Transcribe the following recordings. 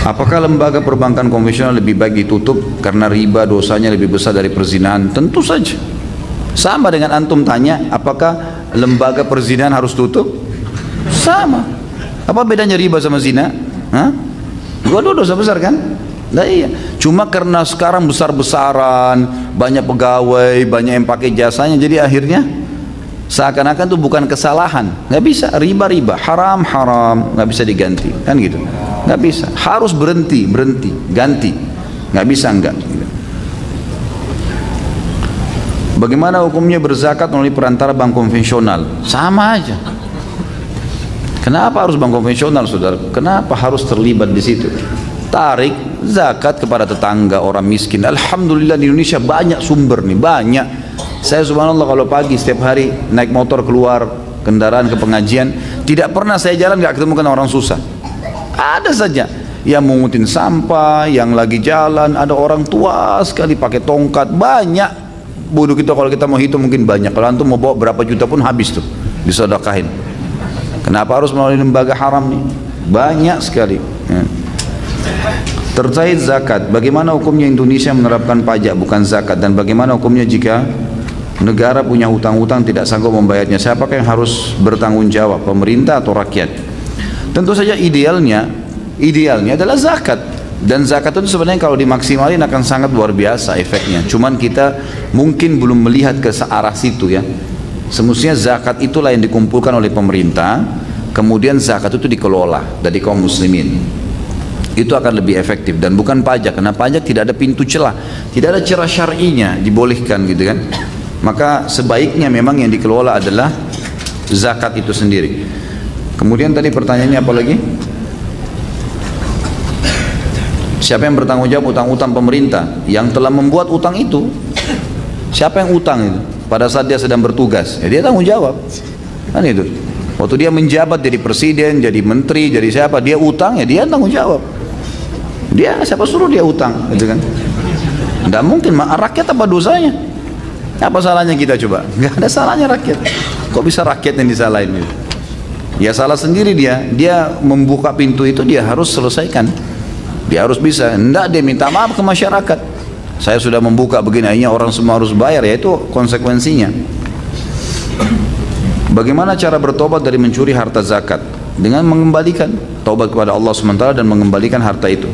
Apakah lembaga perbankan konvensional lebih baik ditutup karena riba dosanya lebih besar dari perzinahan? Tentu saja. Sama dengan antum tanya, apakah lembaga perzinahan harus tutup? Sama. Apa bedanya riba sama zina? Hah? Dua-dua dosa besar kan? Nah iya. Cuma karena sekarang besar-besaran, banyak pegawai, banyak yang pakai jasanya, jadi akhirnya seakan-akan itu bukan kesalahan. Nggak bisa, riba-riba, haram-haram, nggak bisa diganti, kan gitu. Nggak bisa, harus berhenti, ganti. Nggak bisa enggak. Bagaimana hukumnya berzakat melalui perantara bank konvensional? Sama aja. Kenapa harus bank konvensional, saudara? Kenapa harus terlibat di situ? Tarik zakat kepada tetangga orang miskin. Alhamdulillah di Indonesia banyak sumber nih, banyak. Saya subhanallah kalau pagi setiap hari naik motor keluar kendaraan ke pengajian, tidak pernah saya jalan nggak ketemu dengan orang susah. Ada saja yang mengutin sampah, yang lagi jalan, ada orang tua sekali pakai tongkat, banyak. Bodoh kita kalau kita mau hitung mungkin banyak. Kalau antum mau bawa berapa juta pun habis tuh disedekahin. Kenapa harus melalui lembaga haram nih? Banyak sekali. Ya. Terkait zakat, bagaimana hukumnya Indonesia menerapkan pajak bukan zakat, dan bagaimana hukumnya jika negara punya hutang-hutang tidak sanggup membayarnya? Siapakah yang harus bertanggung jawab, pemerintah atau rakyat? Tentu saja idealnya adalah zakat, dan zakat itu sebenarnya kalau dimaksimalin akan sangat luar biasa efeknya. Cuman kita mungkin belum melihat ke arah situ ya. Semestinya zakat itulah yang dikumpulkan oleh pemerintah, kemudian zakat itu dikelola dari kaum muslimin. Itu akan lebih efektif dan bukan pajak, karena pajak tidak ada pintu celah, tidak ada celah syar'inya dibolehkan gitu kan. Maka sebaiknya memang yang dikelola adalah zakat itu sendiri. Kemudian tadi pertanyaannya apa lagi? Siapa yang bertanggung jawab utang-utang pemerintah yang telah membuat utang itu? Siapa yang utang itu? Pada saat dia sedang bertugas, ya dia tanggung jawab. Kan itu. Waktu dia menjabat jadi presiden, jadi menteri, jadi siapa, dia utang, ya dia tanggung jawab. Dia siapa suruh dia utang, gitu kan? Tidak mungkin, rakyat apa dosanya? Apa salahnya kita coba? Nggak ada salahnya rakyat. Kok bisa rakyat yang disalahin? Ya salah sendiri dia membuka pintu itu dia harus selesaikan. Dia harus bisa. Tidak dia minta maaf ke masyarakat. Saya sudah membuka begini, akhirnya orang semua harus bayar, ya itu konsekuensinya. Bagaimana cara bertobat dari mencuri harta zakat? Dengan mengembalikan, taubat kepada Allah SWT dan mengembalikan harta itu.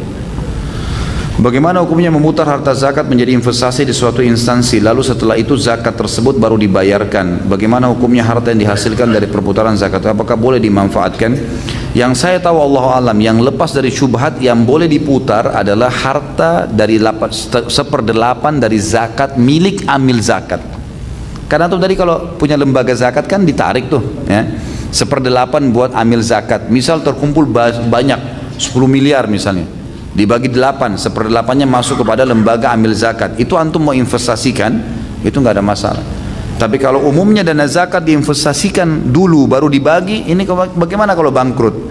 Bagaimana hukumnya memutar harta zakat menjadi investasi di suatu instansi, lalu setelah itu zakat tersebut baru dibayarkan? Bagaimana hukumnya harta yang dihasilkan dari perputaran zakat? Apakah boleh dimanfaatkan? Yang saya tahu Allah alam, yang lepas dari syubhat yang boleh diputar adalah harta dari 1/8 dari zakat milik amil zakat. Karena tuh tadi kalau punya lembaga zakat kan ditarik tuh ya, 1/8 buat amil zakat. Misal terkumpul banyak 10 miliar misalnya, dibagi 8, 1/8-nya masuk kepada lembaga amil zakat. Itu antum mau investasikan, itu nggak ada masalah. Tapi kalau umumnya dana zakat diinvestasikan dulu baru dibagi, ini bagaimana kalau bangkrut?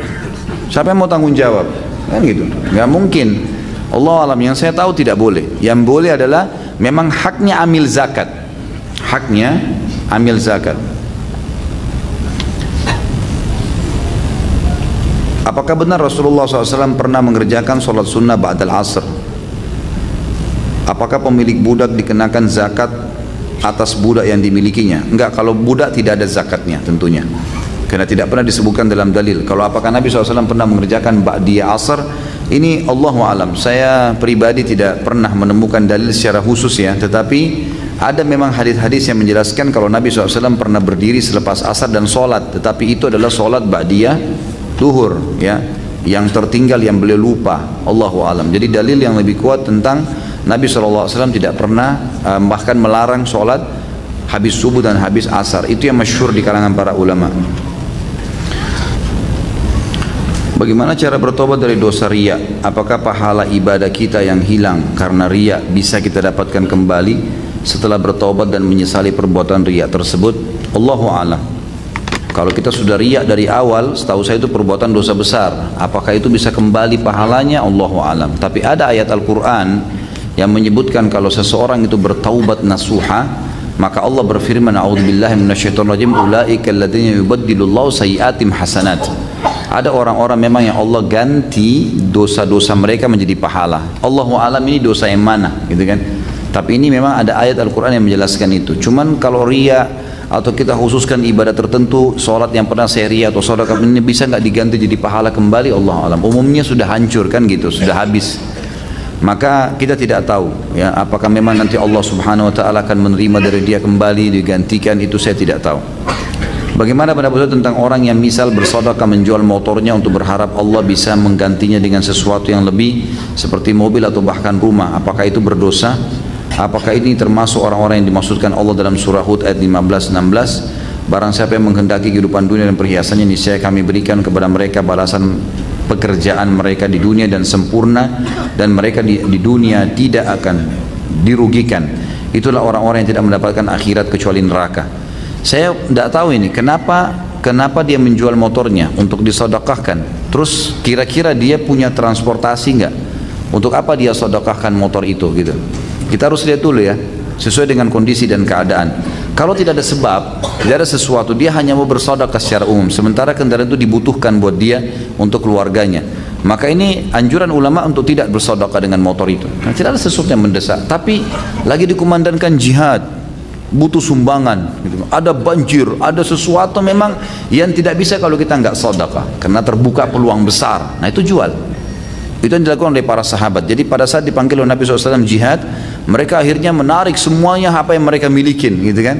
Siapa yang mau tanggung jawab? Kan gitu, nggak mungkin. Allah alam, yang saya tahu tidak boleh. Yang boleh adalah memang haknya amil zakat. Haknya amil zakat. Apakah benar Rasulullah SAW pernah mengerjakan sholat sunnah ba'dal asr? Apakah pemilik budak dikenakan zakat atas budak yang dimilikinya? Enggak, kalau budak tidak ada zakatnya tentunya, karena tidak pernah disebutkan dalam dalil. Kalau apakah Nabi SAW pernah mengerjakan ba'diyah asr, ini Allahu alam. Saya pribadi tidak pernah menemukan dalil secara khusus ya, tetapi ada memang hadis-hadis yang menjelaskan kalau Nabi SAW pernah berdiri selepas asar dan sholat, tetapi itu adalah sholat ba'diyah duhur ya, yang tertinggal yang beliau lupa. Allahu alam. Jadi dalil yang lebih kuat tentang Nabi SAW tidak pernah bahkan melarang sholat habis subuh dan habis asar. Itu yang masyhur di kalangan para ulama. Bagaimana cara bertobat dari dosa riya? Apakah pahala ibadah kita yang hilang karena riya bisa kita dapatkan kembali setelah bertobat dan menyesali perbuatan riya tersebut? Allahu a'lam. Kalau kita sudah riya dari awal, setahu saya itu perbuatan dosa besar. Apakah itu bisa kembali pahalanya? Allahu a'lam. Tapi ada ayat Al-Quran yang menyebutkan kalau seseorang itu bertaubat nasuha, maka Allah berfirman, a'udzubillahi minasyaitonir rajim, ulaika alladziina yubaddilullahu sayyi'atihim hasanat. Ada orang-orang memang yang Allah ganti dosa-dosa mereka menjadi pahala. Allahu alam ini dosa yang mana, gitu kan? Tapi ini memang ada ayat Al-Quran yang menjelaskan itu. Cuman kalau ria atau kita khususkan ibadah tertentu, sholat yang pernah saya ria atau sedekah ini bisa nggak diganti jadi pahala kembali? Allahu alam. Umumnya sudah hancur kan gitu, sudah habis. Maka kita tidak tahu ya apakah memang nanti Allah Subhanahu wa taala akan menerima dari dia kembali digantikan, itu saya tidak tahu. Bagaimana pendapat tentang orang yang misal bersedekah menjual motornya untuk berharap Allah bisa menggantinya dengan sesuatu yang lebih seperti mobil atau bahkan rumah? Apakah itu berdosa? Apakah ini termasuk orang-orang yang dimaksudkan Allah dalam surah Hud ayat 15-16? Barang siapa yang menghendaki kehidupan dunia dan perhiasannya, niscaya kami berikan kepada mereka balasan pekerjaan mereka di dunia dan sempurna, dan mereka di dunia tidak akan dirugikan. Itulah orang-orang yang tidak mendapatkan akhirat kecuali neraka. Saya tidak tahu ini kenapa dia menjual motornya untuk disedekahkan. Terus kira-kira dia punya transportasi enggak? Untuk apa dia sedekahkan motor itu gitu? Kita harus lihat dulu ya, sesuai dengan kondisi dan keadaan. Kalau tidak ada sebab, tidak ada sesuatu, dia hanya mau bersedekah secara umum, sementara kendaraan itu dibutuhkan buat dia untuk keluarganya, maka ini anjuran ulama untuk tidak bersedekah dengan motor itu. Nah, tidak ada sesuatu yang mendesak, tapi lagi dikumandangkan jihad, butuh sumbangan gitu. Ada banjir, ada sesuatu memang yang tidak bisa kalau kita nggak sedekah, karena terbuka peluang besar. Nah itu jual. Itu yang dilakukan oleh para sahabat. Jadi pada saat dipanggil oleh Nabi SAW jihad, mereka akhirnya menarik semuanya apa yang mereka milikin, gitu kan.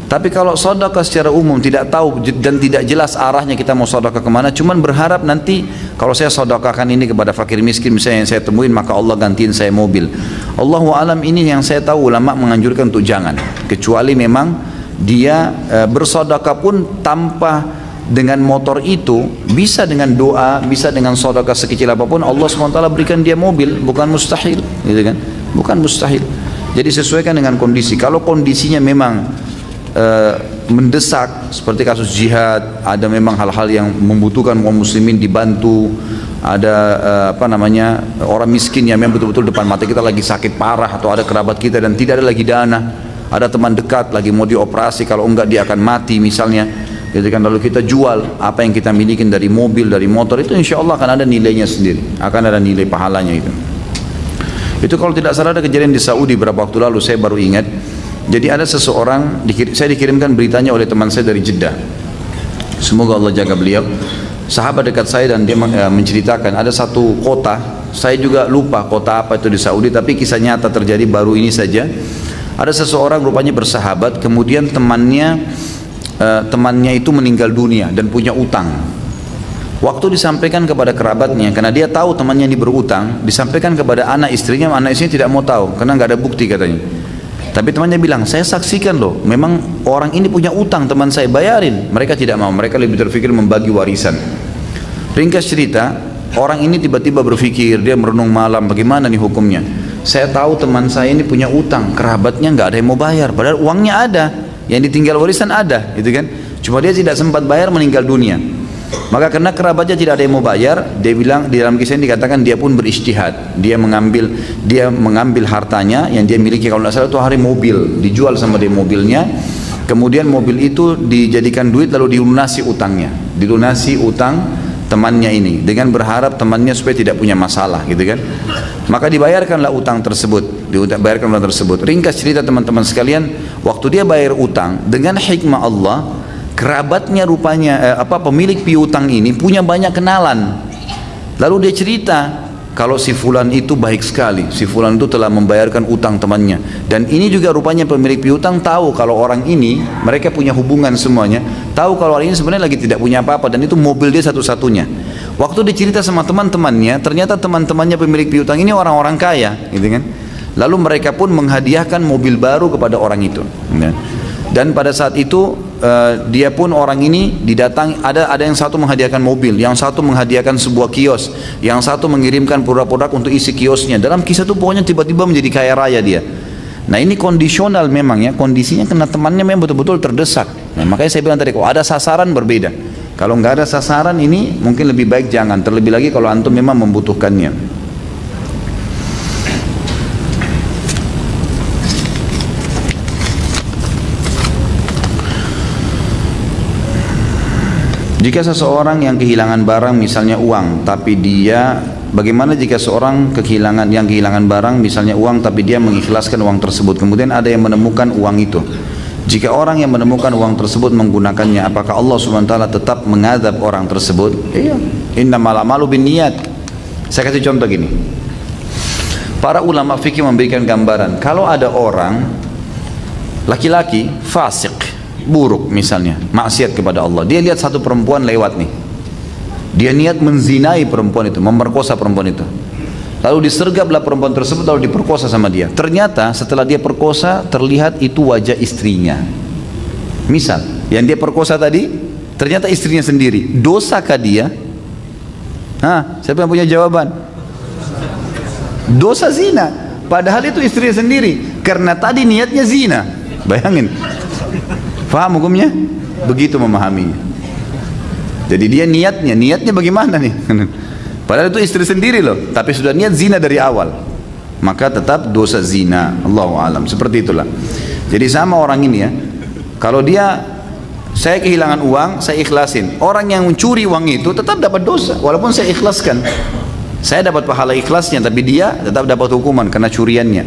Tapi kalau sedekah secara umum tidak tahu dan tidak jelas arahnya kita mau sedekah kemana, cuman berharap nanti kalau saya sedekahkan ini kepada fakir miskin misalnya yang saya temuin, maka Allah gantiin saya mobil. Allahu alam, ini yang saya tahu ulama menganjurkan untuk jangan, kecuali memang dia bersedekah pun tanpa dengan motor itu, bisa dengan doa, bisa dengan sedekah sekecil apapun, Allah SWT berikan dia mobil, bukan mustahil, gitu kan? Bukan mustahil. Jadi sesuaikan dengan kondisi. Kalau kondisinya memang mendesak seperti kasus jihad, ada memang hal-hal yang membutuhkan kaum muslimin dibantu, ada orang miskin yang memang betul-betul depan mata kita lagi sakit parah, atau ada kerabat kita dan tidak ada lagi dana, ada teman dekat lagi mau dioperasi, kalau enggak dia akan mati misalnya, jadi kan lalu kita jual apa yang kita miliki dari mobil, dari motor, itu insya Allah akan ada nilainya sendiri, akan ada nilai pahalanya itu. Itu kalau tidak salah ada kejadian di Saudi beberapa waktu lalu, saya baru ingat. Jadi ada seseorang, saya dikirimkan beritanya oleh teman saya dari Jeddah. Semoga Allah jaga beliau. Sahabat dekat saya dan dia menceritakan ada satu kota, saya juga lupa kota apa itu di Saudi, tapi kisah nyata terjadi baru ini saja. Ada seseorang rupanya bersahabat, kemudian temannya itu meninggal dunia dan punya utang. Waktu disampaikan kepada kerabatnya, karena dia tahu temannya ini berutang, disampaikan kepada anak istrinya tidak mau tahu karena nggak ada bukti katanya. Tapi temannya bilang, saya saksikan loh, memang orang ini punya utang, teman saya bayarin. Mereka tidak mau, mereka lebih terpikir membagi warisan. Ringkas cerita, orang ini tiba-tiba berpikir, dia merenung malam, bagaimana nih hukumnya? Saya tahu teman saya ini punya utang, kerabatnya nggak ada yang mau bayar, padahal uangnya ada, yang ditinggal warisan ada, gitu kan? Cuma dia tidak sempat bayar, meninggal dunia. Maka karena kerabatnya tidak ada yang mau bayar, dia bilang, di dalam kisah ini dikatakan dia pun berijtihad, dia mengambil hartanya yang dia miliki, kalau tidak salah itu hari mobil, dijual sama dia mobilnya, kemudian mobil itu dijadikan duit lalu dilunasi utangnya, dilunasi utang temannya ini dengan berharap temannya supaya tidak punya masalah, gitu kan. Maka dibayarkanlah utang tersebut, Ringkas cerita teman-teman sekalian, waktu dia bayar utang dengan hikmah Allah, kerabatnya rupanya pemilik piutang ini punya banyak kenalan. Lalu dia cerita kalau si fulan itu baik sekali, si fulan itu telah membayarkan utang temannya, dan ini juga rupanya pemilik piutang tahu kalau orang ini, mereka punya hubungan semuanya, tahu kalau orang ini sebenarnya lagi tidak punya apa-apa dan itu mobil dia satu-satunya. Waktu dicerita sama teman-temannya, ternyata teman-temannya pemilik piutang ini orang-orang kaya, gitu kan. Lalu mereka pun menghadiahkan mobil baru kepada orang itu, dan pada saat itu dia pun orang ini didatangi, ada yang satu menghadiahkan mobil, yang satu menghadiahkan sebuah kios, yang satu mengirimkan produk-produk untuk isi kiosnya. Dalam kisah itu pokoknya tiba-tiba menjadi kaya raya dia. Nah ini kondisional memang ya, kondisinya karena temannya memang betul-betul terdesak. Nah, makanya saya bilang tadi, kalau ada sasaran berbeda, kalau nggak ada sasaran ini mungkin lebih baik jangan, terlebih lagi kalau antum memang membutuhkannya. Jika seseorang yang kehilangan barang misalnya uang, tapi dia bagaimana jika seorang yang kehilangan barang misalnya uang, tapi dia mengikhlaskan uang tersebut, kemudian ada yang menemukan uang itu. Jika orang yang menemukan uang tersebut menggunakannya, apakah Allah SWT tetap mengadab orang tersebut? Iya. Innamal a'malu binniyat. Saya kasih contoh gini. Para ulama fikih memberikan gambaran, kalau ada orang laki-laki fasik, buruk misalnya, maksiat kepada Allah, dia lihat satu perempuan lewat nih, dia niat menzinai perempuan itu, memerkosa perempuan itu, lalu disergaplah perempuan tersebut, lalu diperkosa sama dia. Ternyata setelah dia perkosa terlihat itu wajah istrinya. Misal yang dia perkosa tadi ternyata istrinya sendiri. Dosakah dia? Siapa yang punya jawaban? Dosa zina, padahal itu istrinya sendiri, karena tadi niatnya zina. Bayangin, paham hukumnya? Begitu memahaminya. Jadi dia niatnya bagaimana nih? Padahal itu istri sendiri loh, tapi sudah niat zina dari awal, maka tetap dosa zina. Allahu alam. Seperti itulah. Jadi sama orang ini ya, kalau saya kehilangan uang, saya ikhlasin. Orang yang mencuri uang itu tetap dapat dosa, walaupun saya ikhlaskan. Saya dapat pahala ikhlasnya, tapi dia tetap dapat hukuman karena curiannya.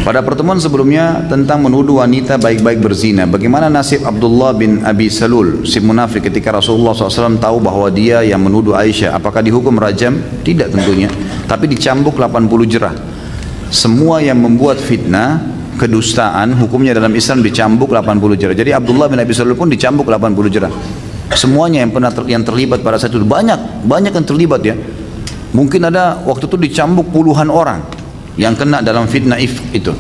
Pada pertemuan sebelumnya tentang menuduh wanita baik-baik berzina, bagaimana nasib Abdullah bin Abi Salul, si munafik, ketika Rasulullah SAW tahu bahwa dia yang menuduh Aisyah? Apakah dihukum rajam? Tidak tentunya, tapi dicambuk 80 jerah. Semua yang membuat fitnah, kedustaan, hukumnya dalam Islam dicambuk 80 jerah. Jadi Abdullah bin Abi Salul pun dicambuk 80 jerah. Semuanya yang terlibat pada saat itu, banyak yang terlibat ya. Mungkin ada waktu itu dicambuk puluhan orang yang kena dalam fitnah itu.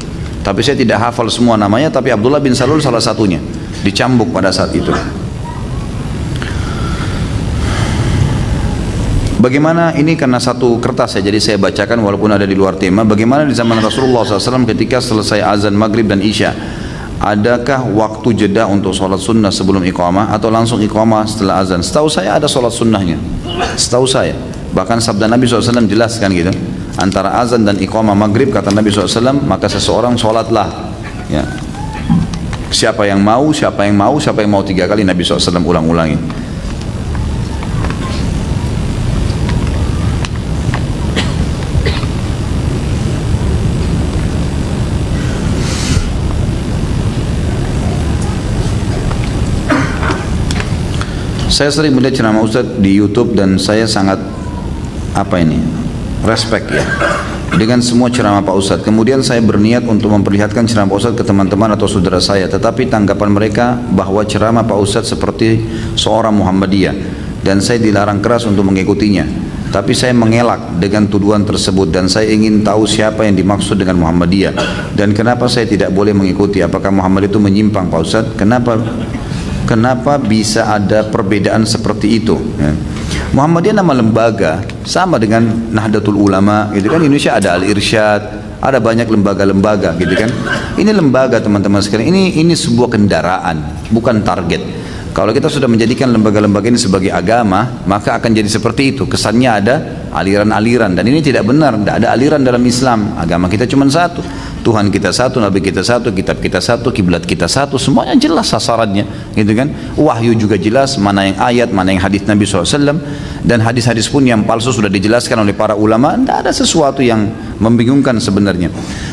Tapi saya tidak hafal semua namanya, tapi Abdullah bin Salul salah satunya dicambuk pada saat itu. Bagaimana ini karena satu kertas ya, jadi saya bacakan walaupun ada di luar tema. Bagaimana di zaman Rasulullah SAW ketika selesai azan maghrib dan isya, adakah waktu jeda untuk sholat sunnah sebelum iqamah atau langsung iqamah setelah azan? Setahu saya ada sholat sunnahnya, setahu saya. Bahkan sabda Nabi SAW jelaskan gitu, antara azan dan iqamah maghrib, kata Nabi SAW, maka seseorang sholatlah ya. Siapa yang mau 3 kali Nabi SAW ulang-ulangi. Saya sering melihat ceramah Ustaz di YouTube dan saya sangat respect ya dengan semua ceramah Pak Ustaz. Kemudian saya berniat untuk memperlihatkan ceramah Pak Ustaz ke teman-teman atau saudara saya, tetapi tanggapan mereka bahwa ceramah Pak Ustaz seperti seorang Muhammadiyah dan saya dilarang keras untuk mengikutinya. Tapi saya mengelak dengan tuduhan tersebut dan saya ingin tahu siapa yang dimaksud dengan Muhammadiyah dan kenapa saya tidak boleh mengikuti. Apakah Muhammad itu menyimpang Pak Ustaz? Kenapa bisa ada perbedaan seperti itu ya? Muhammadiyah nama lembaga sama dengan Nahdlatul Ulama gitu kan. Indonesia ada Al-Irsyad, ada banyak lembaga-lembaga gitu kan. Ini lembaga teman-teman sekalian, ini sebuah kendaraan, bukan target. Kalau kita sudah menjadikan lembaga-lembaga ini sebagai agama, maka akan jadi seperti itu. Kesannya ada aliran-aliran, dan ini tidak benar. Tidak ada aliran dalam Islam. Agama kita cuma satu, Tuhan kita satu, Nabi kita satu, kitab kita satu, kiblat kita satu, semuanya jelas sasarannya, gitu kan. Wahyu juga jelas, mana yang ayat, mana yang hadis Nabi SAW, dan hadis-hadis pun yang palsu sudah dijelaskan oleh para ulama. Tidak ada sesuatu yang membingungkan sebenarnya.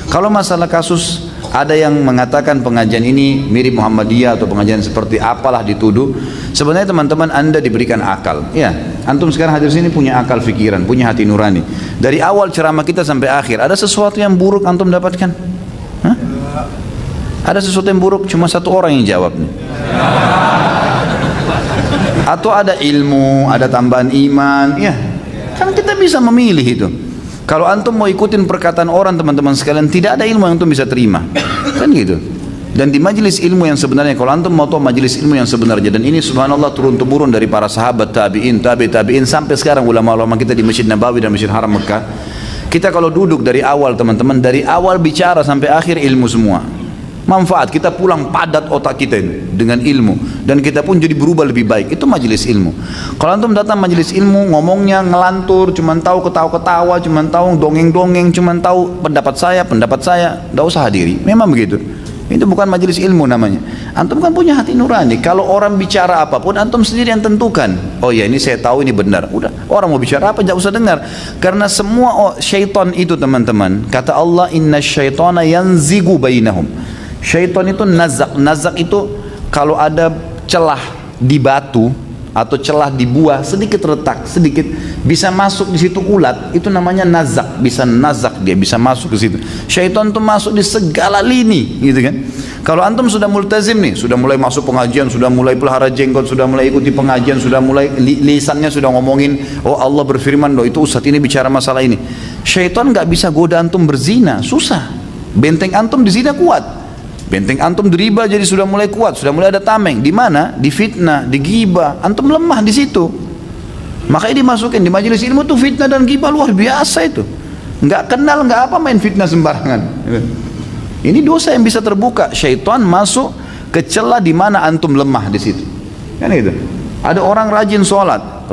Kalau masalah kasus ada yang mengatakan pengajian ini mirip Muhammadiyah atau pengajian seperti apalah dituduh, sebenarnya teman-teman Anda diberikan akal ya. Antum sekarang hadir sini punya akal fikiran, punya hati nurani. Dari awal ceramah kita sampai akhir, ada sesuatu yang buruk antum dapatkan? Hah? Ada sesuatu yang buruk? Cuma satu orang yang jawab nih. Atau ada ilmu, ada tambahan iman ya, kan kita bisa memilih itu. Kalau antum mau ikutin perkataan orang teman-teman sekalian, tidak ada ilmu yang antum bisa terima, kan gitu. Dan di majelis ilmu yang sebenarnya, kalau antum mau tahu majelis ilmu yang sebenarnya, dan ini subhanallah turun-temurun dari para sahabat, tabi'in, tabi'in sampai sekarang ulama-ulama kita di Masjid Nabawi dan Masjid Haram Mekah. Kita kalau duduk dari awal teman-teman, dari awal bicara sampai akhir ilmu semua. Manfaat, kita pulang padat otak kita ini dengan ilmu, dan kita pun jadi berubah lebih baik. Itu majelis ilmu. Kalau antum datang majelis ilmu ngomongnya ngelantur, cuman tahu ketawa-ketawa, cuman tahu dongeng-dongeng, cuman tahu pendapat saya, tidak usah hadiri. Memang begitu Itu bukan majelis ilmu namanya. Antum kan punya hati nurani. Kalau orang bicara apapun, antum sendiri yang tentukan. Oh ya, ini saya tahu ini benar. Udah, orang mau bicara apa, jangan usah dengar. Karena semua syaitan itu teman-teman, kata Allah, inna syaitana yanzigu bainahum. Syaitan itu nazak. Nazak itu kalau ada celah di batu atau celah di buah, sedikit retak, sedikit bisa masuk di situ ulat, itu namanya nazak. Bisa nazak, dia bisa masuk ke situ. Syaitan itu masuk di segala lini, gitu kan. Kalau antum sudah multazim nih, sudah mulai masuk pengajian, sudah mulai pelihara jenggot, sudah mulai ikuti pengajian, sudah mulai lisannya sudah ngomongin, oh Allah berfirman, loh itu ustadz ini bicara masalah ini. Syaitan nggak bisa goda antum berzina, susah. Benteng antum di zina kuat. Benteng antum di riba jadi sudah mulai kuat, sudah mulai ada tameng. Di mana? Di fitnah, di ghibah. Antum lemah di situ. Makanya dimasukin di majelis ilmu tuh fitnah dan ghibah luar biasa itu. Nggak kenal, nggak apa main fitnah sembarangan. Ini dosa yang bisa terbuka. Syaitan masuk ke celah di mana antum lemah di situ. Kan itu. Ada orang rajin sholat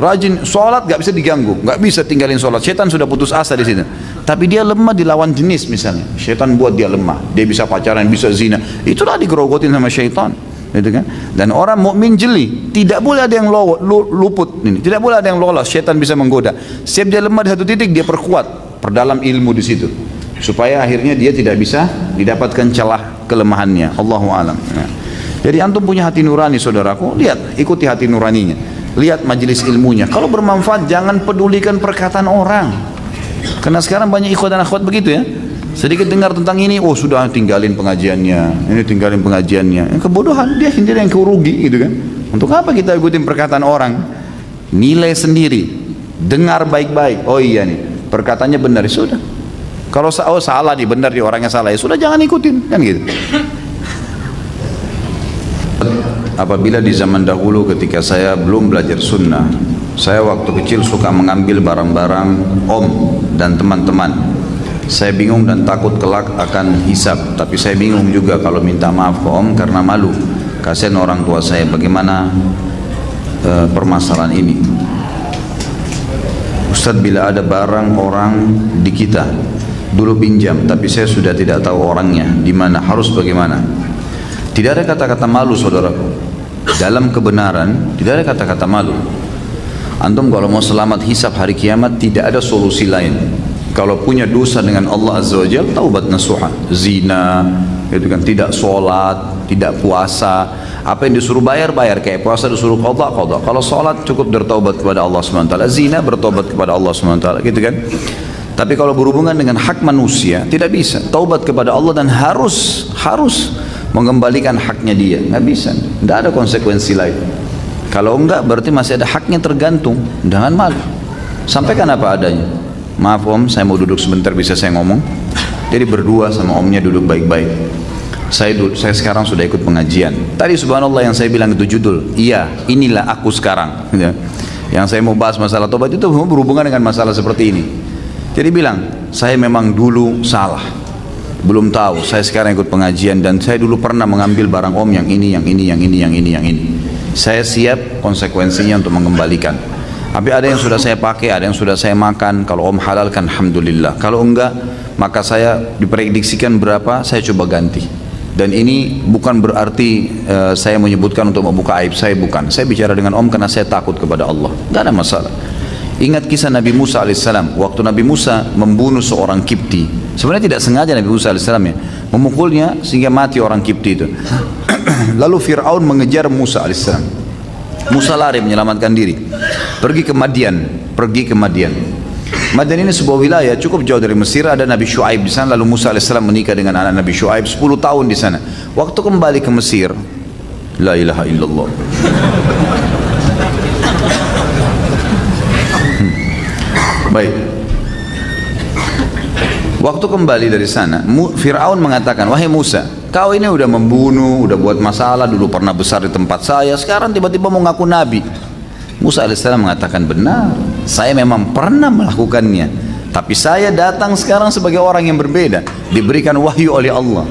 nggak bisa diganggu, nggak bisa tinggalin sholat. Syaitan sudah putus asa di situ. Tapi dia lemah di lawan jenis misalnya. Syaitan buat dia lemah. Dia bisa pacaran, bisa zina. Itulah digerogotin sama syaitan. Gitu kan? Dan orang mukmin jeli. Tidak boleh ada yang luput. Ini. Tidak boleh ada yang lolos. Syaitan bisa menggoda. Setiap dia lemah di satu titik, dia perkuat, perdalam ilmu di situ. Supaya akhirnya dia tidak bisa didapatkan celah kelemahannya. Allahu a'lam. Ya. Jadi antum punya hati nurani saudaraku, lihat, ikuti hati nuraninya, lihat majelis ilmunya. Kalau bermanfaat jangan pedulikan perkataan orang. Karena sekarang banyak ikhwan dan akhwat begitu ya. Sedikit dengar tentang ini, oh sudah tinggalin pengajiannya, ini tinggalin pengajiannya. Yang kebodohan, dia sendiri yang kerugi gitu kan. Untuk apa kita ikutin perkataan orang? Nilai sendiri, dengar baik-baik. Oh iya nih, perkataannya benar, sudah. Kalau salah nih, benar di orangnya salah, ya sudah jangan ikutin kan gitu. Apabila di zaman dahulu ketika saya belum belajar sunnah, saya waktu kecil suka mengambil barang-barang om dan teman-teman. Saya bingung dan takut kelak akan hisab, tapi saya bingung juga kalau minta maaf ke om karena malu. Kasihan orang tua saya, bagaimana permasalahan ini? Ustadz, bila ada barang orang di kita dulu pinjam, tapi saya sudah tidak tahu orangnya di mana, harus bagaimana? Tidak ada kata-kata malu saudaraku. Dalam kebenaran tidak ada kata-kata malu. Antum kalau mau selamat hisab hari kiamat tidak ada solusi lain. Kalau punya dosa dengan Allah Azza wa Jalla, taubat nasuha. Zina, itu kan, tidak sholat, tidak puasa. Apa yang disuruh bayar, kayak puasa disuruh qadha. Kalau sholat cukup bertaubat kepada Allah SWT. Zina bertaubat kepada Allah SWT, gitu kan. Tapi kalau berhubungan dengan hak manusia tidak bisa. Taubat kepada Allah dan harus mengembalikan haknya dia, nggak bisa, nggak ada konsekuensi lain. Kalau enggak berarti masih ada haknya tergantung. Jangan malu, sampaikan apa adanya. Maaf om, saya mau duduk sebentar, bisa saya ngomong? Jadi berdua sama omnya duduk baik-baik. Saya sekarang sudah ikut pengajian. Tadi subhanallah yang saya bilang itu judul, iya inilah aku sekarang. Yang saya mau bahas masalah tobat itu berhubungan dengan masalah seperti ini. Jadi bilang, saya memang dulu salah, belum tahu, saya sekarang ikut pengajian dan saya dulu pernah mengambil barang om yang ini. Saya siap konsekuensinya untuk mengembalikan. Tapi ada yang sudah saya pakai, ada yang sudah saya makan. Kalau om halalkan, alhamdulillah. Kalau enggak, maka saya diprediksikan berapa, saya coba ganti. Dan ini bukan berarti saya menyebutkan untuk membuka aib saya, bukan. Saya bicara dengan om karena saya takut kepada Allah. Enggak ada masalah. Ingat kisah Nabi Musa alaihissalam. Waktu Nabi Musa membunuh seorang Kipti, sebenarnya tidak sengaja Nabi Musa alaihissalam ya, memukulnya sehingga mati orang Kipti itu. Lalu Fir'aun mengejar Musa alaihissalam. Musa lari menyelamatkan diri, pergi ke Madian. Madian ini sebuah wilayah cukup jauh dari Mesir. Ada Nabi Shu'aib di sana. Lalu Musa alaihissalam menikah dengan anak Nabi Shu'aib 10 tahun di sana. Waktu kembali ke Mesir, la ilaha illallah. Baik. Waktu kembali dari sana, Fir'aun mengatakan, wahai Musa, kau ini udah membunuh, udah buat masalah, dulu pernah besar di tempat saya, sekarang tiba-tiba mau ngaku nabi. Musa alaihissalam mengatakan, benar, saya memang pernah melakukannya, tapi saya datang sekarang sebagai orang yang berbeda, diberikan wahyu oleh Allah.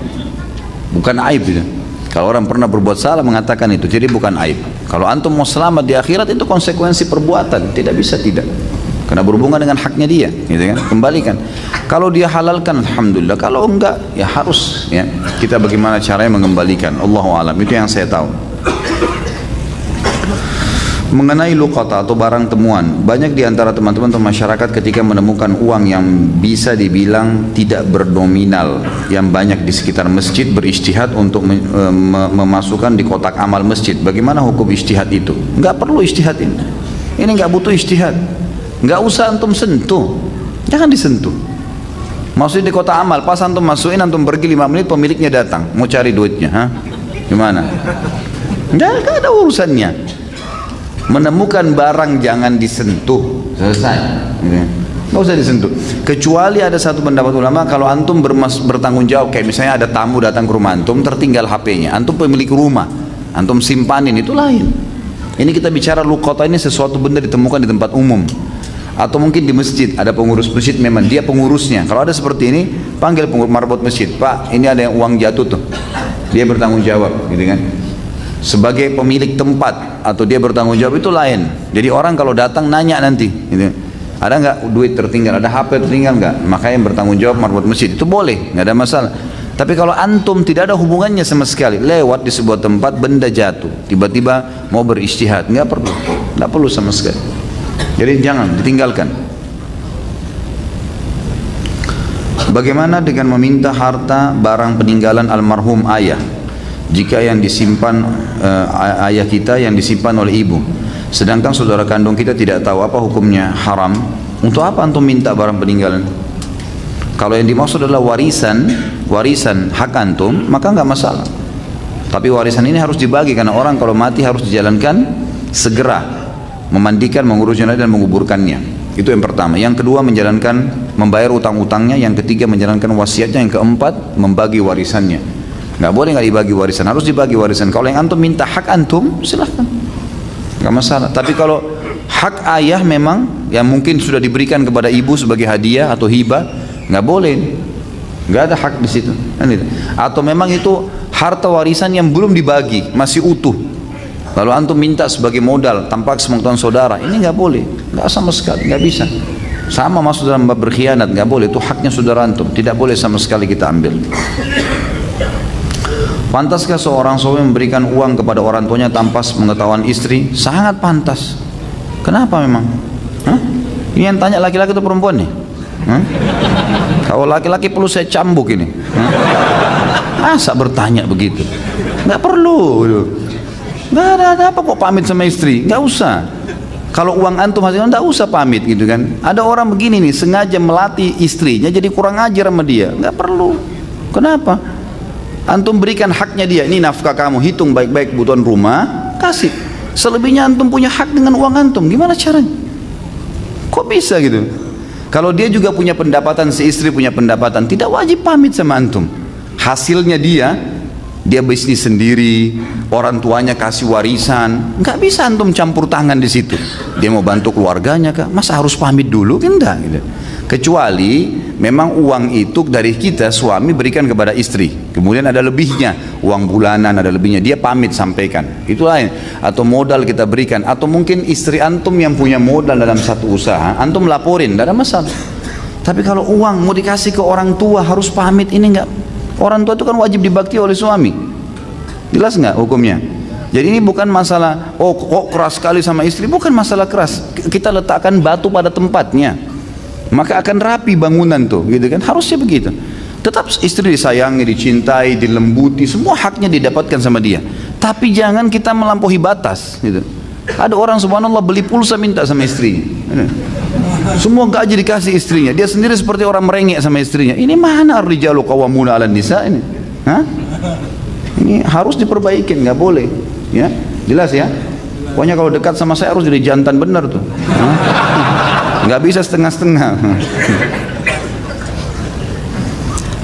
Bukan aib itu. Kalau orang pernah berbuat salah mengatakan itu, jadi bukan aib. Kalau antum mau selamat di akhirat, itu konsekuensi perbuatan, tidak bisa tidak. karena berhubungan dengan haknya dia, gitu kan? Kembalikan. Kalau dia halalkan, alhamdulillah. Kalau enggak, ya harus, ya. Kita bagaimana caranya mengembalikan? Allahu a'lam. Itu yang saya tahu. Mengenai luqata atau barang temuan, banyak di antara teman-teman atau masyarakat ketika menemukan uang yang bisa dibilang tidak bernominal yang banyak di sekitar masjid berijtihad untuk memasukkan di kotak amal masjid. Bagaimana hukum ijtihad itu? Enggak perlu ijtihad ini. Ini enggak butuh ijtihad. Enggak usah antum sentuh. Jangan disentuh. Maksudnya di kotak amal, pas antum masukin, antum pergi 5 menit, pemiliknya datang mau cari duitnya, ha? Gimana? Enggak ada urusannya. Menemukan barang jangan disentuh, selesai. Nggak usah disentuh. Kecuali ada satu pendapat ulama, kalau antum bertanggung jawab, kayak misalnya ada tamu datang ke rumah antum, tertinggal HP-nya, antum pemilik rumah, antum simpanin, itu lain. Ini kita bicara luqata, ini sesuatu benda ditemukan di tempat umum, atau mungkin di masjid, ada pengurus masjid, memang dia pengurusnya. Kalau ada seperti ini, panggil pengurus marbot masjid, Pak, ini ada yang uang jatuh tuh, dia bertanggung jawab, gitu kan? Sebagai pemilik tempat atau dia bertanggung jawab, itu lain. Jadi orang kalau datang nanya nanti, gitu, ada nggak duit tertinggal, ada HP tertinggal nggak, makanya yang bertanggung jawab marbot masjid, itu boleh, nggak ada masalah. Tapi kalau antum tidak ada hubungannya sama sekali, lewat di sebuah tempat benda jatuh, tiba-tiba mau berijtihad, nggak perlu sama sekali. Jadi jangan ditinggalkan. Bagaimana dengan meminta harta barang peninggalan almarhum ayah? Jika yang disimpan ayah kita yang disimpan oleh ibu, sedangkan saudara kandung kita tidak tahu, apa hukumnya? Haram. Untuk apa antum minta barang peninggalan? Kalau yang dimaksud adalah warisan hak antum, maka nggak masalah. Tapi warisan ini harus dibagi, karena orang kalau mati harus dijalankan segera, memandikan, mengurus jenazah dan menguburkannya. Itu yang pertama. Yang kedua, membayar utang-utangnya. Yang ketiga, menjalankan wasiatnya. Yang keempat, membagi warisannya. Nggak boleh nggak dibagi warisan, harus dibagi warisan. Kalau yang antum minta hak antum, silahkan, nggak masalah. Tapi kalau hak ayah memang yang mungkin sudah diberikan kepada ibu sebagai hadiah atau hibah, nggak boleh, nggak ada hak di situ. Atau memang itu harta warisan yang belum dibagi, masih utuh, lalu antum minta sebagai modal tanpa sepengetahuan saudara, ini nggak boleh, nggak sama sekali, nggak bisa. Sama masuk dalam bab berkhianat, nggak boleh. Itu haknya saudara antum, tidak boleh sama sekali kita ambil. Pantaskah seorang suami memberikan uang kepada orang tuanya tanpa pengetahuan istri? Sangat pantas. Kenapa memang? Hah? Ini yang tanya laki-laki atau perempuan nih? Hah? Kalau laki-laki perlu saya cambuk ini. Masa bertanya begitu? Nggak perlu. Nggak ada apa kok pamit sama istri? Nggak usah. Kalau uang antum hasilnya nggak usah pamit gitu kan? Ada orang begini nih sengaja melatih istrinya jadi kurang ajar sama dia. Nggak perlu. Kenapa? Antum berikan haknya dia, ini nafkah kamu, hitung baik-baik kebutuhan rumah, kasih. Selebihnya antum punya hak dengan uang antum, gimana caranya? Kok bisa gitu? Kalau dia juga punya pendapatan, si istri punya pendapatan, tidak wajib pamit sama antum. Hasilnya dia bisnis sendiri, orang tuanya kasih warisan, nggak bisa antum campur tangan di situ. Dia mau bantu keluarganya kah? Masa harus pamit dulu? Enggak gitu. Kecuali memang uang itu dari kita suami berikan kepada istri, kemudian ada lebihnya, uang bulanan ada lebihnya, dia pamit sampaikan, itu lain. Atau modal kita berikan, atau mungkin istri antum yang punya modal dalam satu usaha, antum laporin, tidak ada masalah. Tapi kalau uang mau dikasih ke orang tua harus pamit, ini enggak. Orang tua itu kan wajib dibakti oleh suami, jelas nggak hukumnya? Jadi ini bukan masalah oh kok keras sekali sama istri, bukan masalah keras. Kita letakkan batu pada tempatnya, maka akan rapi bangunan tuh, gitu kan? Harusnya begitu. Tetap istri disayangi, dicintai, dilembuti, semua haknya didapatkan sama dia. Tapi jangan kita melampaui batas, gitu. Ada orang subhanallah beli pulsa minta sama istrinya, semua gaji dikasih istrinya, dia sendiri seperti orang merengek sama istrinya. Ini mana ar-rijalu qawwamuna 'alan nisa ini? Hah? Ini harus diperbaiki, nggak boleh, ya? Jelas ya? Pokoknya kalau dekat sama saya harus jadi jantan benar tuh. Nggak bisa setengah-setengah.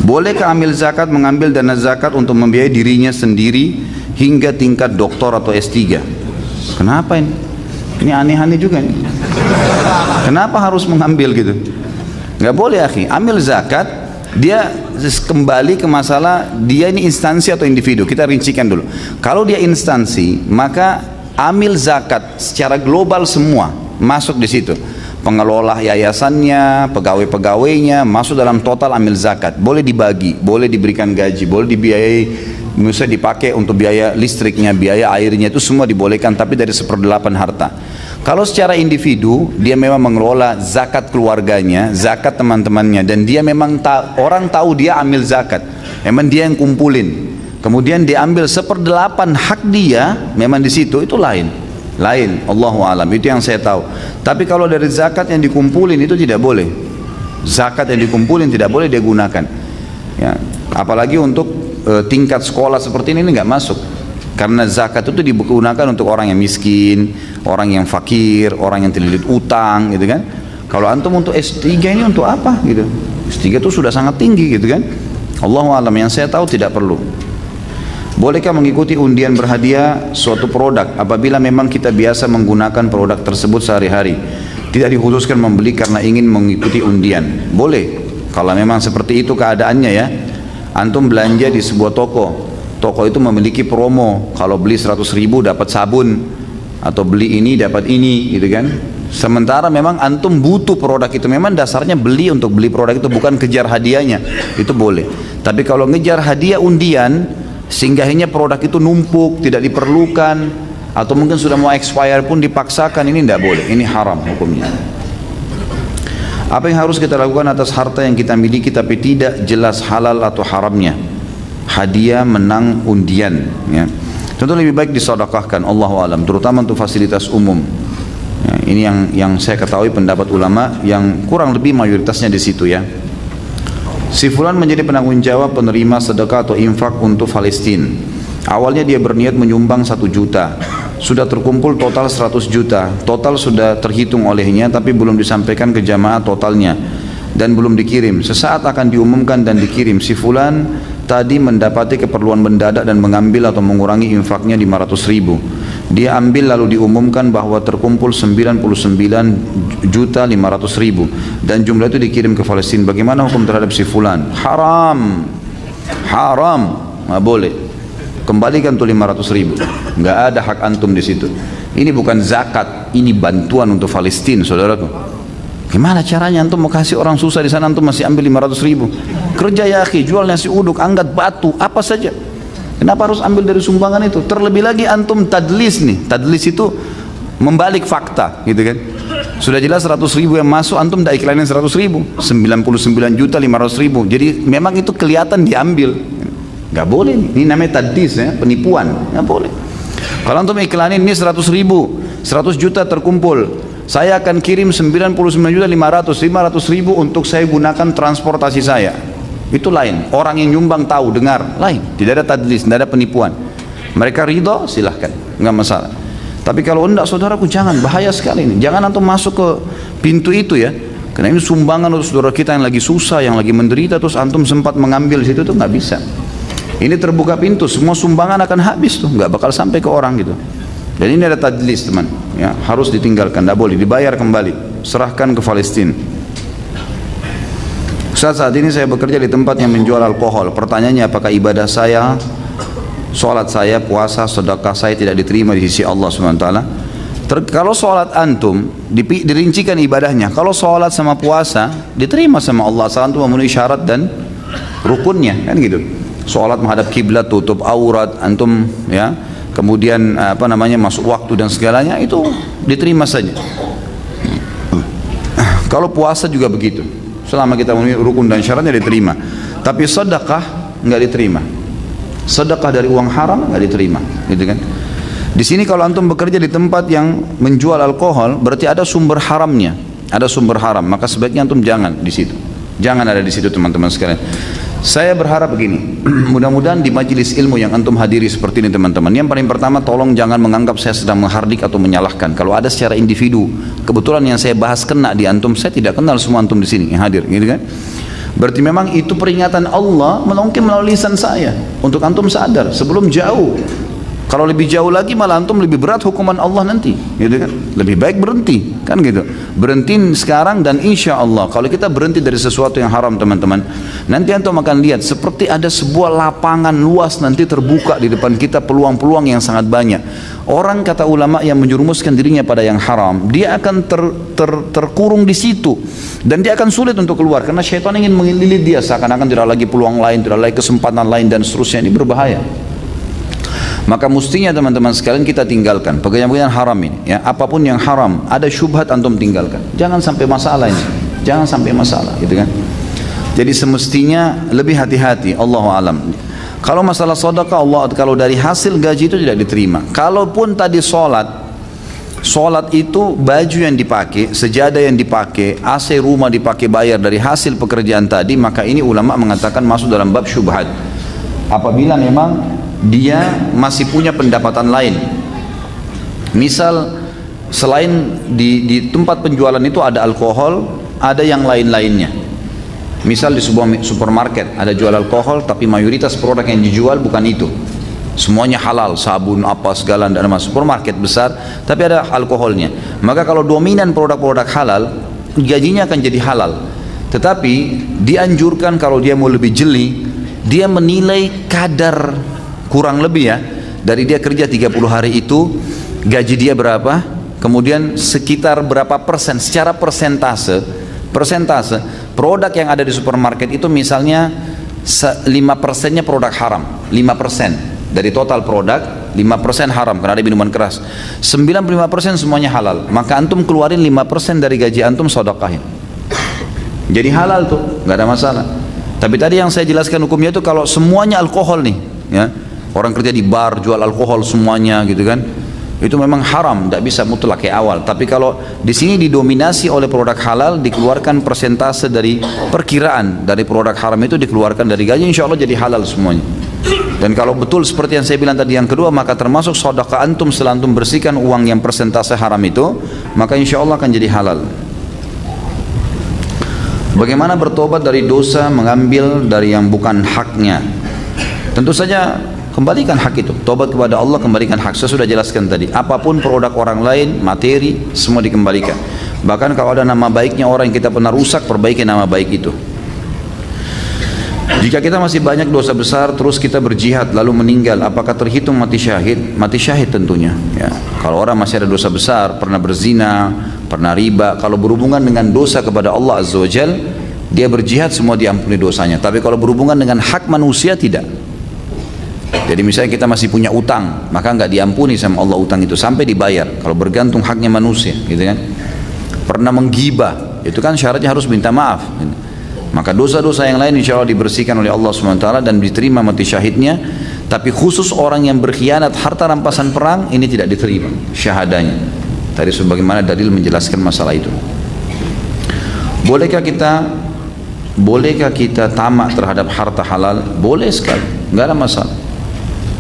Bolehkah amil zakat mengambil dana zakat untuk membiayai dirinya sendiri hingga tingkat doktor atau S3? Kenapa ini? Ini aneh-aneh juga nih. Kenapa harus mengambil gitu? Nggak boleh akhi. Amil zakat, dia kembali ke masalah dia ini instansi atau individu. Kita rincikan dulu. Kalau dia instansi, maka amil zakat secara global semua masuk di situ. pengelola yayasannya, pegawai-pegawainya masuk dalam total ambil zakat. Boleh dibagi, boleh diberikan gaji, boleh dibiayai, misalnya dipakai untuk biaya listriknya, biaya airnya, itu semua dibolehkan, tapi dari 1/8 harta. Kalau secara individu dia memang mengelola zakat keluarganya, zakat teman-temannya, dan dia memang orang tahu dia ambil zakat, memang dia yang kumpulin, kemudian diambil 1/8 hak dia, memang di situ, itu lain. Allahu alam, itu yang saya tahu. Tapi kalau dari zakat yang dikumpulin itu tidak boleh. Zakat yang dikumpulin tidak boleh dia gunakan. Ya, apalagi untuk tingkat sekolah seperti ini nggak masuk. Karena zakat itu digunakan untuk orang yang miskin, orang yang fakir, orang yang terlilit utang, gitu kan. Kalau antum untuk S3 ini untuk apa gitu? S3 itu sudah sangat tinggi gitu kan. Allahu alam, yang saya tahu tidak perlu. Bolehkah mengikuti undian berhadiah suatu produk apabila memang kita biasa menggunakan produk tersebut sehari-hari? Tidak dikhususkan membeli karena ingin mengikuti undian. Boleh, kalau memang seperti itu keadaannya ya. Antum belanja di sebuah toko, toko itu memiliki promo, kalau beli 100.000 dapat sabun, atau beli ini dapat ini gitu kan. Sementara memang antum butuh produk itu, memang dasarnya beli untuk beli produk itu, bukan kejar hadiahnya, itu boleh. Tapi kalau ngejar hadiah undian sehingga akhirnya produk itu numpuk, tidak diperlukan, atau mungkin sudah mau expire pun dipaksakan, ini tidak boleh, ini haram hukumnya. Apa yang harus kita lakukan atas harta yang kita miliki tapi tidak jelas halal atau haramnya? Hadiah, menang undian ya. Tentu lebih baik disedekahkan, Allahu alam, terutama untuk fasilitas umum ya. Ini yang saya ketahui pendapat ulama yang kurang lebih mayoritasnya di situ ya. Si fulan menjadi penanggung jawab penerima sedekah atau infak untuk Palestina. Awalnya dia berniat menyumbang 1 juta. Sudah terkumpul total 100 juta. Total sudah terhitung olehnya tapi belum disampaikan ke jamaah totalnya dan belum dikirim. Sesaat akan diumumkan dan dikirim. Si fulan tadi mendapati keperluan mendadak dan mengambil atau mengurangi infaknya 500.000. Dia ambil lalu diumumkan bahwa terkumpul 99.500.000 dan jumlah itu dikirim ke Palestina. Bagaimana hukum terhadap si fulan? Haram, haram, nggak boleh. Kembalikan tuh 500.000. Nggak ada hak antum di situ. Ini bukan zakat, ini bantuan untuk Palestina, saudaraku. Gimana caranya antum mau kasih orang susah di sana, antum masih ambil 500.000? Kerja ya akhi, jual nasi uduk, angkat batu, apa saja. Kenapa harus ambil dari sumbangan itu? Terlebih lagi antum tadlis nih. Tadlis itu membalik fakta, gitu kan? Sudah jelas 100.000 yang masuk, antum tidak iklanin 100.000, 99.500.000. Jadi memang itu kelihatan diambil. Nggak boleh. Ini namanya tadlis ya, penipuan. Nggak boleh. Kalau antum iklanin ini 100.000, 100 juta terkumpul, saya akan kirim 99.500.000 untuk saya gunakan transportasi saya. Itu lain. Orang yang nyumbang tahu, dengar, lain. Tidak ada tadlis, tidak ada penipuan. Mereka ridho, silahkan, nggak masalah. Tapi kalau enggak, saudaraku, jangan, bahaya sekali ini. Jangan antum masuk ke pintu itu ya. Karena ini sumbangan untuk saudara kita yang lagi susah, yang lagi menderita, terus antum sempat mengambil di situ, tuh nggak bisa. Ini terbuka pintu, semua sumbangan akan habis tuh, nggak bakal sampai ke orang gitu. Dan ini ada tadlis teman, ya, harus ditinggalkan, tidak boleh, dibayar kembali, serahkan ke Palestina. Ustaz, saat ini saya bekerja di tempat yang menjual alkohol. Pertanyaannya, apakah ibadah saya, sholat saya, puasa, sedekah saya tidak diterima di sisi Allah SWT? Kalau sholat antum dirincikan ibadahnya. Kalau sholat sama puasa diterima sama Allah, asal antum memenuhi syarat dan rukunnya, kan gitu. Sholat menghadap kiblat, tutup aurat, antum ya, kemudian masuk waktu dan segalanya, itu diterima saja. Kalau puasa juga begitu, selama kita memenuhi rukun dan syaratnya diterima. Tapi sedekah nggak diterima. Sedekah dari uang haram nggak diterima, gitu kan? Di sini kalau antum bekerja di tempat yang menjual alkohol, berarti ada sumber haramnya, ada sumber haram. Maka sebaiknya antum jangan di situ, jangan ada di situ, teman-teman sekalian. Saya berharap begini, mudah-mudahan di majelis ilmu yang antum hadiri seperti ini, teman-teman, yang paling pertama, tolong jangan menganggap saya sedang menghardik atau menyalahkan. Kalau ada secara individu, kebetulan yang saya bahas kena di antum, saya tidak kenal semua antum di sini yang hadir, gitu kan? Berarti memang itu peringatan Allah mungkin melalui lisan saya untuk antum sadar sebelum jauh. Kalau lebih jauh lagi malah antum lebih berat hukuman Allah nanti, gitu kan? Lebih baik berhenti, kan gitu. Berhenti sekarang dan insya Allah kalau kita berhenti dari sesuatu yang haram teman-teman, nanti antum akan lihat seperti ada sebuah lapangan luas nanti terbuka di depan kita, peluang-peluang yang sangat banyak. Orang kata ulama yang menjerumuskan dirinya pada yang haram, dia akan terkurung di situ dan dia akan sulit untuk keluar karena syaitan ingin mengelilit dia seakan-akan tidak lagi peluang lain, tidak lagi kesempatan lain dan seterusnya. Ini berbahaya. Maka mestinya teman-teman sekalian kita tinggalkan pekerjaan-pekerjaan haram ini, ya. Apapun yang haram, ada syubhat antum tinggalkan. Jangan sampai masalah ini. Jangan sampai masalah, gitu kan? Jadi semestinya lebih hati-hati, Allahu alam. Kalau masalah sedekah, Allah kalau dari hasil gaji itu tidak diterima. Kalaupun tadi Sholat itu baju yang dipakai, sejadah yang dipakai, AC rumah dipakai bayar dari hasil pekerjaan tadi, maka ini ulama mengatakan masuk dalam bab syubhat. Apabila memang dia masih punya pendapatan lain, misal selain di tempat penjualan itu ada alkohol, ada yang lain-lainnya. Misal di sebuah supermarket ada jual alkohol, tapi mayoritas produk yang dijual bukan itu, semuanya halal, sabun apa segala, dan ada supermarket besar tapi ada alkoholnya. Maka kalau dominan produk-produk halal, gajinya akan jadi halal. Tetapi dianjurkan kalau dia mau lebih jeli, dia menilai kadar kurang lebih, ya, dari dia kerja 30 hari itu gaji dia berapa, kemudian sekitar berapa persen secara persentase produk yang ada di supermarket itu, misalnya 5%-nya produk haram, 5% dari total produk, 5% haram karena ada minuman keras, 95% semuanya halal. Maka antum keluarin 5% dari gaji antum, sedekahin, jadi halal tuh, nggak ada masalah. Tapi tadi yang saya jelaskan hukumnya itu kalau semuanya alkohol nih, ya, orang kerja di bar jual alkohol semuanya, gitu kan, itu memang haram, tidak bisa mutlak kayak awal. Tapi kalau di sini didominasi oleh produk halal, dikeluarkan persentase dari perkiraan dari produk haram itu dikeluarkan dari gaji, insya Allah jadi halal semuanya. Dan kalau betul seperti yang saya bilang tadi yang kedua, maka termasuk sedekah antum setelah antum bersihkan uang yang persentase haram itu, maka insya Allah akan jadi halal. Bagaimana bertobat dari dosa mengambil dari yang bukan haknya? Tentu saja kembalikan hak itu, tobat kepada Allah, kembalikan hak. Saya sudah jelaskan tadi, apapun produk orang lain, materi, semua dikembalikan. Bahkan kalau ada nama baiknya orang yang kita pernah rusak, perbaiki nama baik itu. Jika kita masih banyak dosa besar, terus kita berjihad lalu meninggal, apakah terhitung mati syahid? Mati syahid tentunya, ya. Kalau orang masih ada dosa besar, pernah berzina, pernah riba, kalau berhubungan dengan dosa kepada Allah Azza wa Jal, dia berjihad semua diampuni dosanya. Tapi kalau berhubungan dengan hak manusia, tidak. Jadi misalnya kita masih punya utang, maka nggak diampuni sama Allah utang itu sampai dibayar. Kalau bergantung haknya manusia, gitu kan. Pernah menggibah, itu kan syaratnya harus minta maaf. Maka dosa-dosa yang lain insya Allah dibersihkan oleh Allah SWT dan diterima mati syahidnya. Tapi khusus orang yang berkhianat harta rampasan perang, ini tidak diterima syahadanya. Tadi sebagaimana dalil menjelaskan masalah itu. Bolehkah kita tamak terhadap harta halal? Boleh sekali, nggak ada masalah.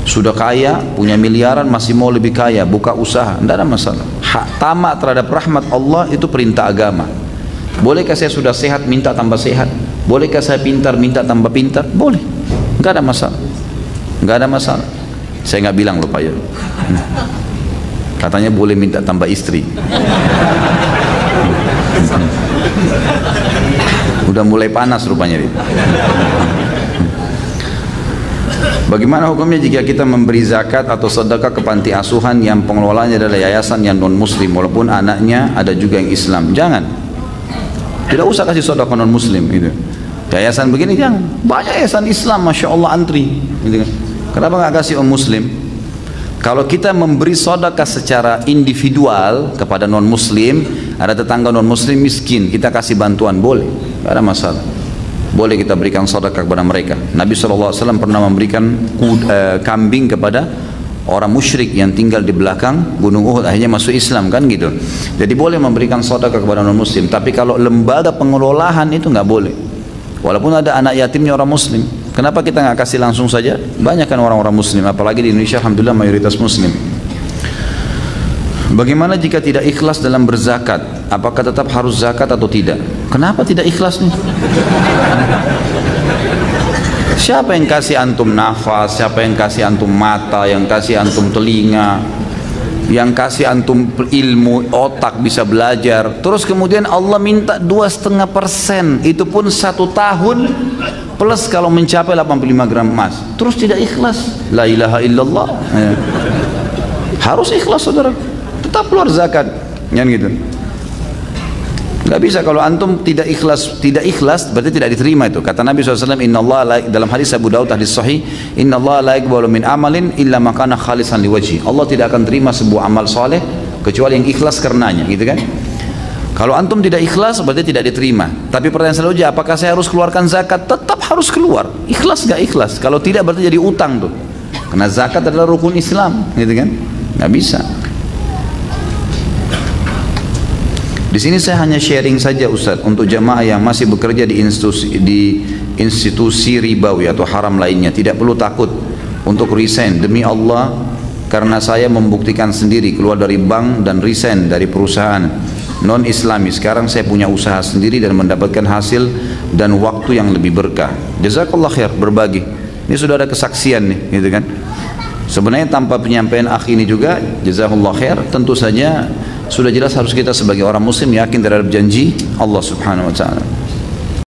Sudah kaya, punya miliaran, masih mau lebih kaya, buka usaha, tidak ada masalah. Tamak terhadap rahmat Allah itu perintah agama. Bolehkah saya sudah sehat minta tambah sehat? Bolehkah saya pintar minta tambah pintar? Boleh, nggak ada masalah, nggak ada masalah. Saya nggak bilang loh Pak ya, katanya boleh minta tambah istri. Udah mulai panas rupanya ini. Bagaimana hukumnya jika kita memberi zakat atau sedekah ke panti asuhan yang pengelolanya adalah yayasan yang non muslim, walaupun anaknya ada juga yang Islam? Jangan, tidak usah kasih sedekah non muslim gitu. Yayasan begini jangan, banyak yayasan Islam, masya Allah antri gitu. Kenapa nggak kasih non muslim? Kalau kita memberi sedekah secara individual kepada non muslim, ada tetangga non muslim miskin, kita kasih bantuan, boleh, nggak ada masalah. Boleh kita berikan sedekah kepada mereka. Nabi SAW pernah memberikan kambing kepada orang musyrik yang tinggal di belakang Gunung Uhud, akhirnya masuk Islam kan gitu. Jadi boleh memberikan sedekah kepada non muslim. Tapi kalau lembaga pengelolaan itu nggak boleh. Walaupun ada anak yatimnya orang muslim, kenapa kita nggak kasih langsung saja? Banyak kan orang-orang muslim, apalagi di Indonesia alhamdulillah mayoritas muslim. Bagaimana jika tidak ikhlas dalam berzakat? Apakah tetap harus zakat atau tidak? Kenapa tidak ikhlas nih? Siapa yang kasih antum nafas, siapa yang kasih antum mata, yang kasih antum telinga, yang kasih antum ilmu, otak bisa belajar, terus kemudian Allah minta 2,5%, itu pun 1 tahun plus kalau mencapai 85 gram emas, terus tidak ikhlas. La ilaha illallah. Harus ikhlas saudara, tetap keluar zakat, yang gitu. Nggak bisa kalau antum tidak ikhlas berarti tidak diterima itu. Kata Nabi SAW, Inna Allah dalam hadis Abu Daud hadis sahih, Inna Allah la yaqbalu min amalin illa ma kana khalisan liwajhi. Allah tidak akan terima sebuah amal soleh kecuali yang ikhlas karenanya, gitu kan? Kalau antum tidak ikhlas berarti tidak diterima. Tapi pertanyaan selanjutnya, apakah saya harus keluarkan zakat? Tetap harus keluar. Ikhlas nggak ikhlas? Kalau tidak berarti jadi utang tuh. Karena zakat adalah rukun Islam, gitu kan? Nggak bisa. Di sini saya hanya sharing saja Ustaz untuk jamaah yang masih bekerja di institusi ribawi atau haram lainnya, tidak perlu takut untuk resign demi Allah, karena saya membuktikan sendiri keluar dari bank dan resign dari perusahaan non Islami. Sekarang saya punya usaha sendiri dan mendapatkan hasil dan waktu yang lebih berkah. Jazakallah khair, berbagi. Ini sudah ada kesaksian nih, gitu kan? Sebenarnya tanpa penyampaian akh ini juga, jazakallah khair, tentu saja sudah jelas harus kita sebagai orang muslim yakin terhadap janji Allah Subhanahu wa taala.